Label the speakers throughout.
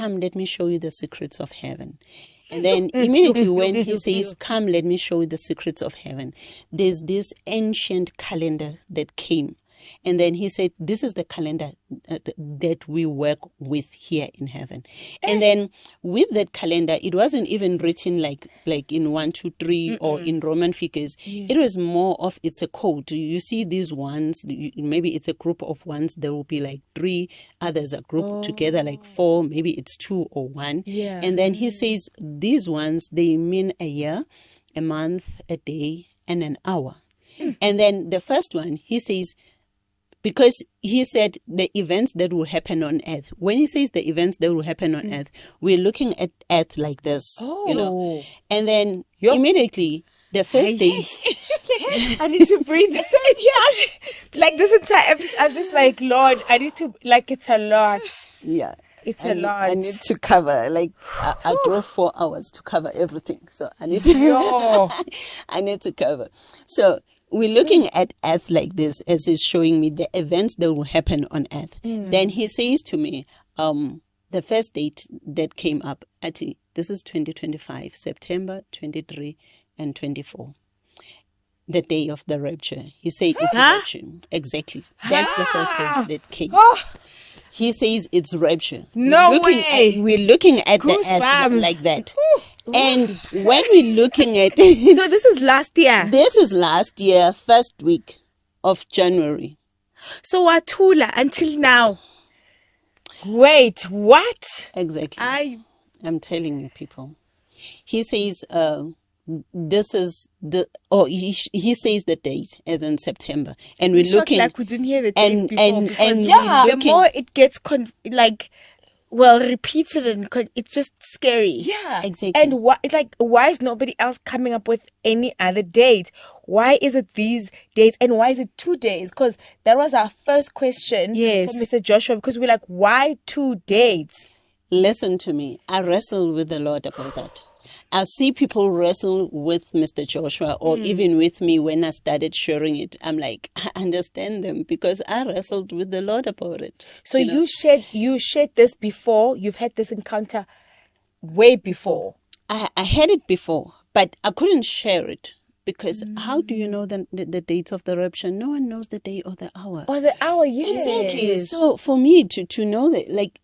Speaker 1: come, let me show you the secrets of heaven. And then immediately when he says, come, let me show you the secrets of heaven, there's this ancient calendar that came. And then he said, this is the calendar that we work with here in heaven. And then with that calendar, it wasn't even written like in 1, 2, 3 or in Roman figures. It was more of, it's a code. You see these ones, maybe it's a group of ones. There will be like 3, others are grouped together like 4, maybe it's 2 or 1.
Speaker 2: Yeah.
Speaker 1: And then he says, these ones, they mean a year, a month, a day, and an hour. And then the first one, he says, because he said the events that will happen on earth. When he says the events that will happen on earth, we're looking at earth like this, you know. And then immediately, the first day...
Speaker 2: I need to breathe. Like this entire episode, I'm just like, Lord, I need to, like, it's a lot.
Speaker 1: Yeah.
Speaker 2: It's a lot.
Speaker 1: I need to cover, like, I drove 4 hours to cover everything. So I need to, I need to cover. So... we're looking at earth like this, as he's showing me the events that will happen on earth. Then he says to me, the first date that came up, Ati, this is 2025, September 23 and 24. The day of the rapture. He said it's rapture. Exactly. That's the first date that came. He says it's rapture. We're looking at the earth like that. And when we're looking at...
Speaker 2: So this is last year?
Speaker 1: This is last year, first week of January.
Speaker 2: So Watula, until now. Wait, what?
Speaker 1: Exactly. I'm telling you, people. He says... this is the he says the date as in September, and we're looking
Speaker 2: like we didn't hear the dates before,
Speaker 1: and
Speaker 2: the more it gets repeated and it's just scary.
Speaker 1: Exactly.
Speaker 2: And why is nobody else coming up with any other date? Why is it these days, and why is it 2 days? Because that was our first question from Mr. Joshua, because we're like, why 2 dates?
Speaker 1: Listen to me, I wrestle with the Lord about that. I see people wrestle with Mr. Joshua or even with me when I started sharing it. I'm like, I understand them because I wrestled with the Lord about it.
Speaker 2: So you shared this before? You've had this encounter way before?
Speaker 1: I had it before, but I couldn't share it. Because how do you know the dates of the rapture? No one knows the day or the hour.
Speaker 2: Or the hour, yes.
Speaker 1: Exactly. So for me to know that, like,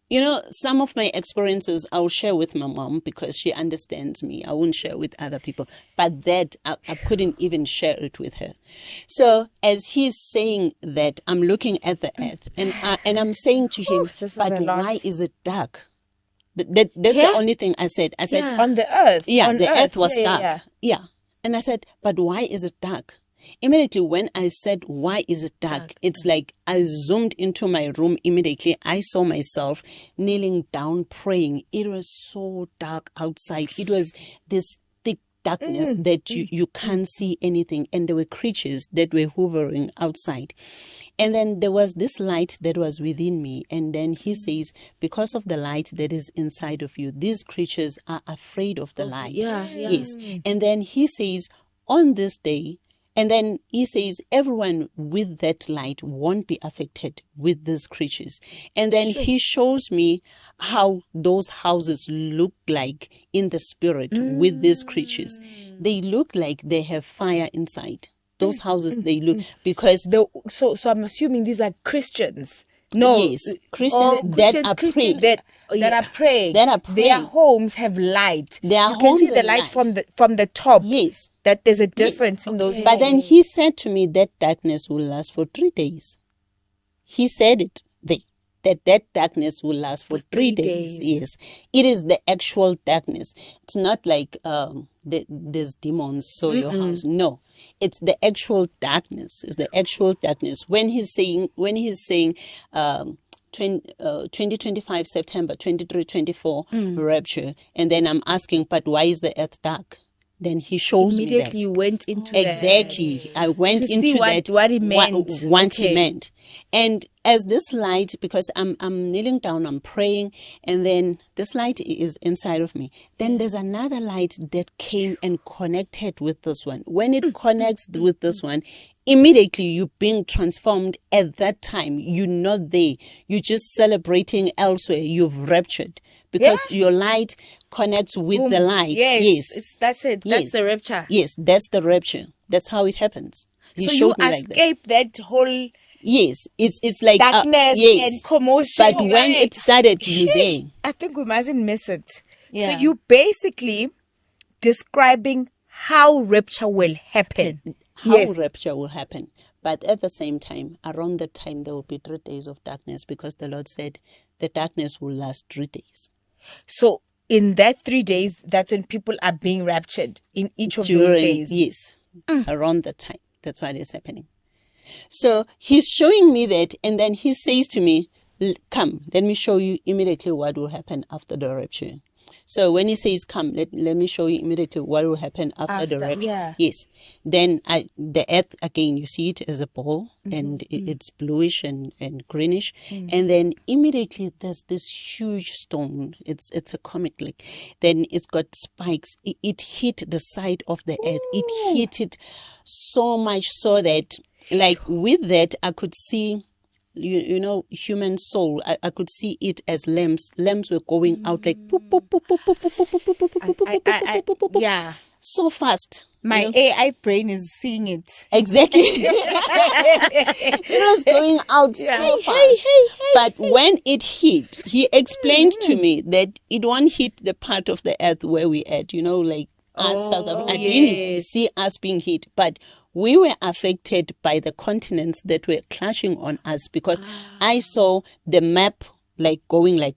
Speaker 1: you know, some of my experiences I'll share with my mom because she understands me. I won't share with other people. But that, I couldn't even share it with her. So as he's saying that, I'm looking at the earth and I'm saying to him, but why is it dark? That's the only thing I said. I said,
Speaker 2: on the earth.
Speaker 1: Yeah, the earth was dark. Yeah. And I said, but why is it dark? Immediately when I said, why is it dark? It's like I zoomed into my room immediately. I saw myself kneeling down praying. It was so dark outside. It was this thick darkness that you can't see anything. And there were creatures that were hovering outside. And then there was this light that was within me. And then he says, because of the light that is inside of you, these creatures are afraid of the light. Yes. And then he says, on this day, and then he says everyone with that light won't be affected with these creatures. And then he shows me how those houses look like in the spirit with these creatures. They look like they have fire inside. Those houses, they look, because...
Speaker 2: So I'm assuming these are Christians.
Speaker 1: No, yes, Christians that are praying.
Speaker 2: That are praying. Their homes have light. You can see the light from the top.
Speaker 1: Yes.
Speaker 2: That there's a difference in those.
Speaker 1: But then he said to me that darkness will last for 3 days. He said it. That darkness will last for 3 days. Yes. It is the actual darkness. It's not like there's demons so your house. No. It's the actual darkness. It's the actual darkness. When he's saying 2025 September 23, 24 rapture, and then I'm asking, but why is the earth dark? Then he shows me that.
Speaker 2: Immediately you went into
Speaker 1: exactly. I went into
Speaker 2: what he meant.
Speaker 1: What he meant. And as this light, because I'm kneeling down, I'm praying, and then this light is inside of me. Then there's another light that came and connected with this one. When it connects with this one, immediately you're being transformed at that time. You're not there. You're just celebrating elsewhere. You've raptured because your light connects with the light.
Speaker 2: Yes. That's it. That's the rapture.
Speaker 1: Yes, that's the rapture. That's how it happens.
Speaker 2: So you escape that whole...
Speaker 1: Yes, it's like
Speaker 2: darkness and commotion.
Speaker 1: But when it started, you there.
Speaker 2: I think we mustn't miss it. Yeah. So you basically describing how rapture will happen.
Speaker 1: How rapture will happen. But at the same time, around that time, there will be 3 days of darkness because the Lord said the darkness will last 3 days.
Speaker 2: So in that 3 days, that's when people are being raptured in each of those days.
Speaker 1: Yes, around that time. That's why it's happening. So he's showing me that, and then he says to me, come, let me show you immediately what will happen after the rapture. So when he says, come, let me show you immediately what will happen after the rapture.
Speaker 2: Yeah.
Speaker 1: Yes. Then the earth, again, you see it as a ball, and it's bluish and greenish. And then immediately there's this huge stone. It's a comic like. Then it's got spikes. It hit the side of the earth. It hit it so much so that, like, with that, I could see, you know, human soul. I could see it as lambs. Lambs were going out like poop, poop, poop, poop, poop, poop, poop, poop, poop, poop, poop, poop, poop,
Speaker 2: yeah,
Speaker 1: so fast.
Speaker 2: My AI brain is seeing it.
Speaker 1: Exactly. It was going out so fast. But when it hit, he explained to me that it won't hit the part of the earth where we at, you know, like us South Africa. I didn't see us being hit, but we were affected by the continents that were clashing on us because I saw the map like going like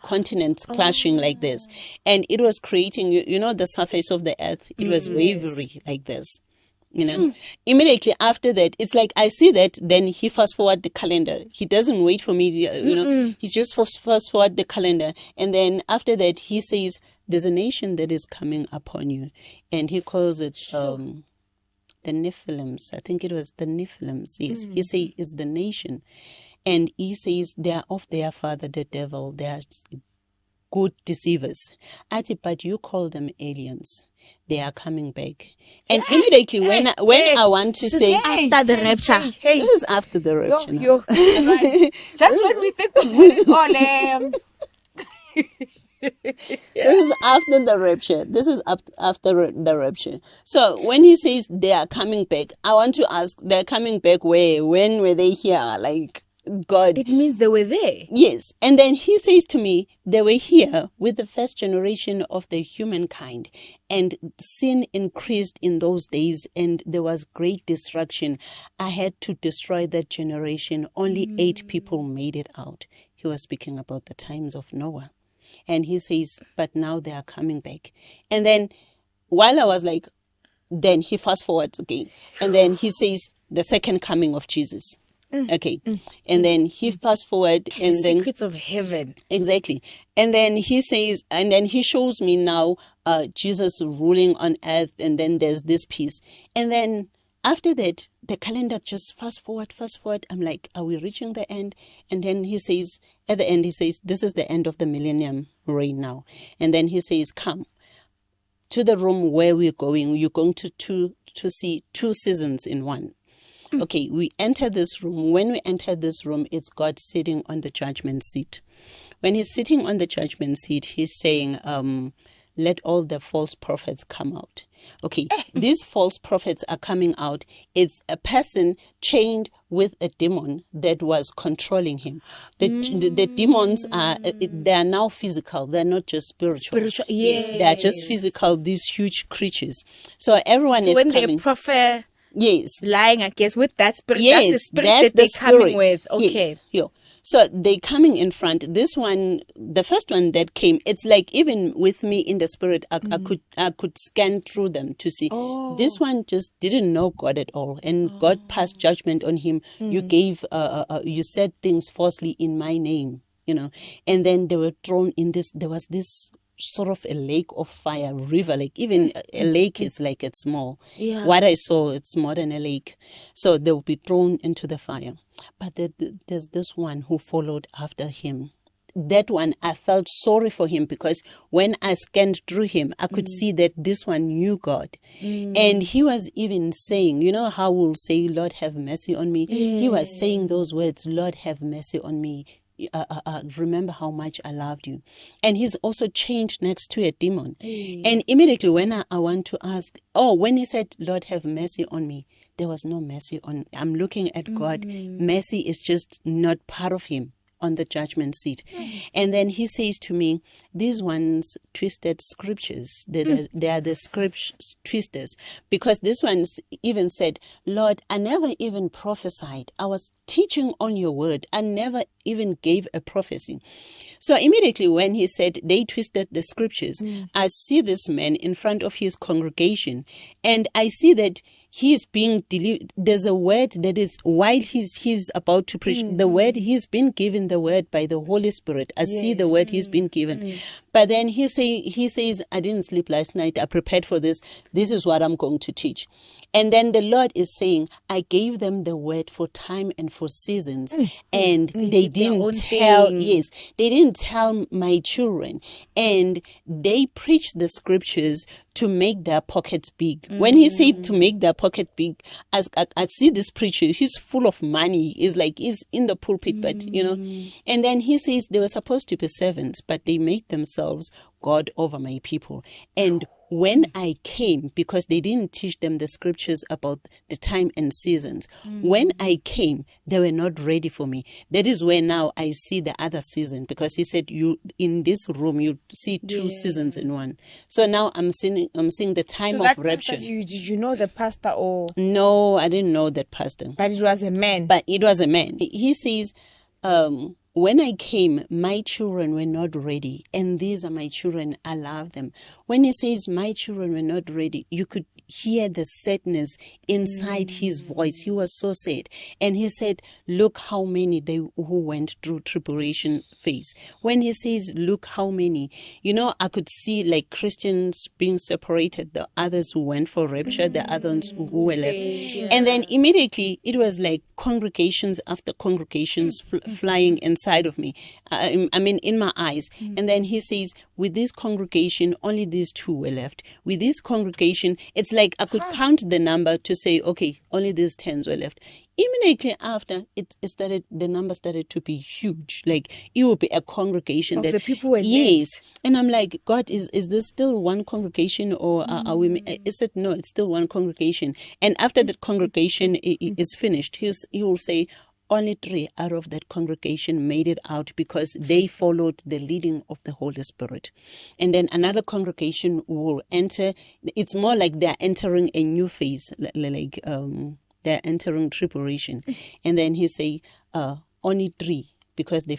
Speaker 1: continents clashing like this. And it was creating, you know, the surface of the earth. It was wavery like this. You know, immediately after that, it's like I see that, then he fast forward the calendar. He doesn't wait for me, you know, he just fast forward the calendar. And then after that, he says, there's a nation that is coming upon you. And he calls it the Nephilims. I think it was the Nephilims. Yes, he says it's the nation. And he says they are of their father, the devil. They are good deceivers. But you call them aliens. They are coming back. And immediately when I want to say
Speaker 2: after the rapture.
Speaker 1: This is after the rapture.
Speaker 2: Right. Just when we think we call them.
Speaker 1: This is after the rapture. This is after the rapture. So when he says they are coming back, I want to ask, they're coming back where? When were they here? Like, God.
Speaker 2: It means they were there.
Speaker 1: Yes. And then he says to me, they were here with the first generation of the humankind. And sin increased in those days and there was great destruction. I had to destroy that generation. Only 8 people made it out. He was speaking about the times of Noah. And he says, but now they are coming back. And then while I was like, then he fast forwards again. And then he says, the second coming of Jesus. Okay. And then he fast forward and
Speaker 2: the
Speaker 1: then
Speaker 2: secrets of heaven.
Speaker 1: Exactly. And then he says, and then he shows me now Jesus ruling on earth, and then there's this piece. And then after that, the calendar just fast forward. I'm like, are we reaching the end? And then he says, at the end, he says, this is the end of the millennium reign now. And then he says, come to the room where we're going. You're going to see 2 seasons in one. Okay, we enter this room. When we enter this room, it's God sitting on the judgment seat. When he's sitting on the judgment seat, he's saying, let all the false prophets come out. Okay, these false prophets are coming out. It's a person chained with a demon that was controlling him. The demons they are now physical. They're not just spiritual.
Speaker 2: Yes.
Speaker 1: They are just physical, these huge creatures. So everyone is
Speaker 2: when
Speaker 1: coming.
Speaker 2: They prefer lying, I guess, with that spirit.
Speaker 1: Yes,
Speaker 2: that's the spirit that they're coming with. Okay.
Speaker 1: Yes. So they coming in front. This one, the first one that came, it's like even with me in the spirit, I could scan through them to see. This one just didn't know God at all, and God passed judgment on him. You gave, you said things falsely in my name, you know, and then they were thrown in this. There was this sort of a lake of fire, river, like even a lake is like it's small.
Speaker 2: Yeah.
Speaker 1: What I saw, it's more than a lake. So they will be thrown into the fire. But there's this one who followed after him. That one, I felt sorry for him because when I scanned through him, I could see that this one knew God. And he was even saying, you know how we'll say, Lord, have mercy on me?
Speaker 2: Yes.
Speaker 1: He was saying those words, Lord, have mercy on me. Remember how much I loved you. And he's also chained next to a demon. And immediately when I want to ask, when he said, Lord, have mercy on me, there was no mercy on. I'm looking at God. Mercy is just not part of him on the judgment seat. And then he says to me, these ones twisted scriptures. They are the scriptures twisters. Because this one even said, Lord, I never even prophesied. I was teaching on your word. I never even gave a prophecy. So immediately when he said they twisted the scriptures, I see this man in front of his congregation, and I see that he's being delivered. There's a word that is, while he's about to preach, the word, he's been given the word by the Holy Spirit. I see the word he's been given. But then he says, I didn't sleep last night. I prepared for this. This is what I'm going to teach. And then the Lord is saying, I gave them the word for time and for seasons. And they didn't tell, they didn't tell my children. And they preached the scriptures to make their pockets big. When he said to make their pocket big, I see this preacher, he's full of money. He's in the pulpit, but And then he says they were supposed to be servants, but they made themselves God over my people. And when I came, because they didn't teach them the scriptures about the time and seasons, when I came, they were not ready for me. That is where now I see the other season, because he said, you in this room, you see two seasons in one. So now I'm seeing the time of rapture.
Speaker 2: Did you know the pastor or?
Speaker 1: No, I didn't know that pastor.
Speaker 2: But it was a man.
Speaker 1: He says, when I came, my children were not ready, and these are my children, I love them. When he says my children were not ready, you could hear the sadness inside his voice. He was so sad. And he said, look how many who went through tribulation phase. When he says, look how many, I could see like Christians being separated, the others who went for rapture, the others who were left. And then immediately it was like congregations after congregations flying inside of me. In my eyes. And then he says, with this congregation, only these two were left. With this congregation, it's like I could count the number to say, okay, only these 10 were left. Immediately after, the number started to be huge. Like it would be a congregation
Speaker 2: of
Speaker 1: that
Speaker 2: the people were
Speaker 1: yes. And I'm like, God, is this still one congregation, or are we? Is it no? It's still one congregation. And after the congregation is finished, he will say, only 3 out of that congregation made it out because they followed the leading of the Holy Spirit. And then another congregation will enter. It's more like they're entering a new phase, like they're entering tribulation. And then he say, only 3 because they